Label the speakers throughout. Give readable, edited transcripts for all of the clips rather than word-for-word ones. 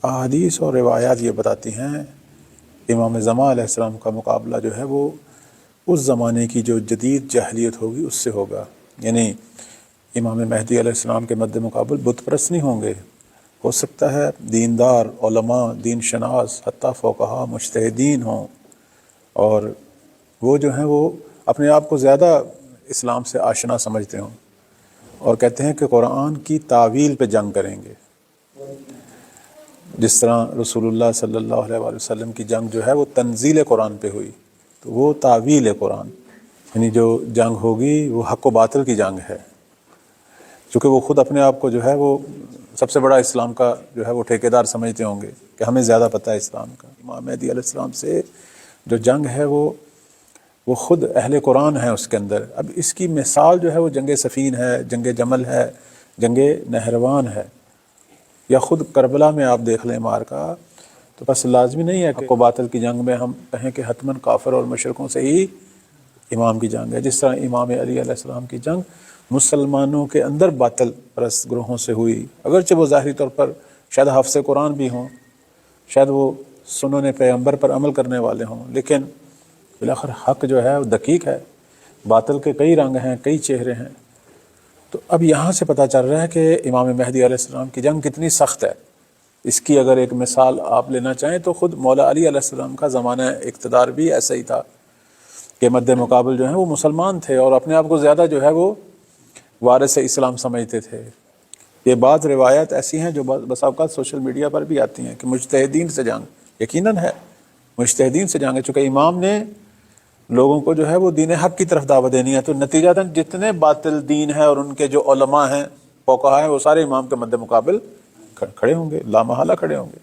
Speaker 1: احادیث اور روایات یہ بتاتی ہیں امام زمان علیہ السلام کا مقابلہ جو ہے وہ اس زمانے کی جو جدید جاہلیت ہوگی اس سے ہوگا. یعنی امام مہدی علیہ السلام کے مد مقابل بت پرست نہیں ہوں گے. ہو سکتا ہے دیندار علماء، دین شناس، حتیٰ فقہا، مجتہدین ہوں، اور وہ جو ہیں وہ اپنے آپ کو زیادہ اسلام سے آشنا سمجھتے ہوں اور کہتے ہیں کہ قرآن کی تعویل پہ جنگ کریں گے. جس طرح رسول اللہ صلی اللہ علیہ وآلہ وسلم کی جنگ جو ہے وہ تنزیل قرآن پہ ہوئی، تو وہ تعویل قرآن، یعنی جو جنگ ہوگی وہ حق و باطل کی جنگ ہے. چونکہ وہ خود اپنے آپ کو جو ہے وہ سب سے بڑا اسلام کا جو ہے وہ ٹھیکیدار سمجھتے ہوں گے کہ ہمیں زیادہ پتہ ہے اسلام کا. امام مہدی علیہ السلام سے جو جنگ ہے وہ خود اہل قرآن ہے اس کے اندر. اب اس کی مثال جو ہے وہ جنگ صفین ہے، جنگ جمل ہے، جنگ نہروان ہے، یا خود کربلا میں آپ دیکھ لیں معرکہ. تو بس لازمی نہیں ہے کہ حق و باطل کی جنگ میں ہم کہیں کہ حتماً کافر اور مشرکوں سے ہی امام کی جنگ ہے. جس طرح امام علی علیہ السلام کی جنگ مسلمانوں کے اندر باطل پرست گروہوں سے ہوئی، اگرچہ وہ ظاہری طور پر شاید حافظ قرآن بھی ہوں، شاید وہ سنن پیغمبر پر عمل کرنے والے ہوں، لیکن بالآخر حق جو ہے وہ دقیق ہے، باطل کے کئی رنگ ہیں، کئی چہرے ہیں. تو اب یہاں سے پتہ چل رہا ہے کہ امام مہدی علیہ السلام کی جنگ کتنی سخت ہے. اس کی اگر ایک مثال آپ لینا چاہیں تو خود مولا علی علیہ السلام کا زمانہ اقتدار بھی ایسا ہی تھا کہ مد مقابل جو ہیں وہ مسلمان تھے اور اپنے آپ کو زیادہ جو ہے وہ وارث اسلام سمجھتے تھے. یہ بعض روایات ایسی ہیں جو بس اوقات سوشل میڈیا پر بھی آتی ہیں کہ مجتہدین سے جنگ، یقیناً ہے مجتہدین سے جنگ ہے، چونکہ امام نے لوگوں کو جو ہے وہ دین حق کی طرف دعوت دینی ہے. تو نتیجتاً جتنے باطل دین ہیں اور ان کے جو علماء ہیں، فقہا ہیں، وہ سارے امام کے مد مقابل کھڑے ہوں گے، لا محالہ کھڑے ہوں گے.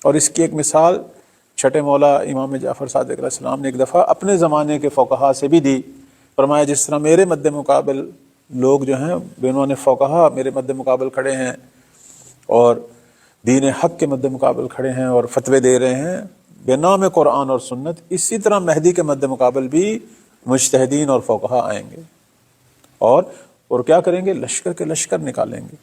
Speaker 1: اور اس کی ایک مثال چھٹے مولا امام جعفر صادق علیہ السلام نے ایک دفعہ اپنے زمانے کے فقہا سے بھی دی. فرمایا جس طرح میرے مد مقابل لوگ جو ہیں بینوں نے فقہا میرے مد مقابل کھڑے ہیں اور دین حق کے مد مقابل کھڑے ہیں اور فتوے دے رہے ہیں بے نام قرآن اور سنت، اسی طرح مہدی کے مد مقابل بھی مجتہدین اور فقہا آئیں گے اور کیا کریں گے؟ لشکر کے لشکر نکالیں گے.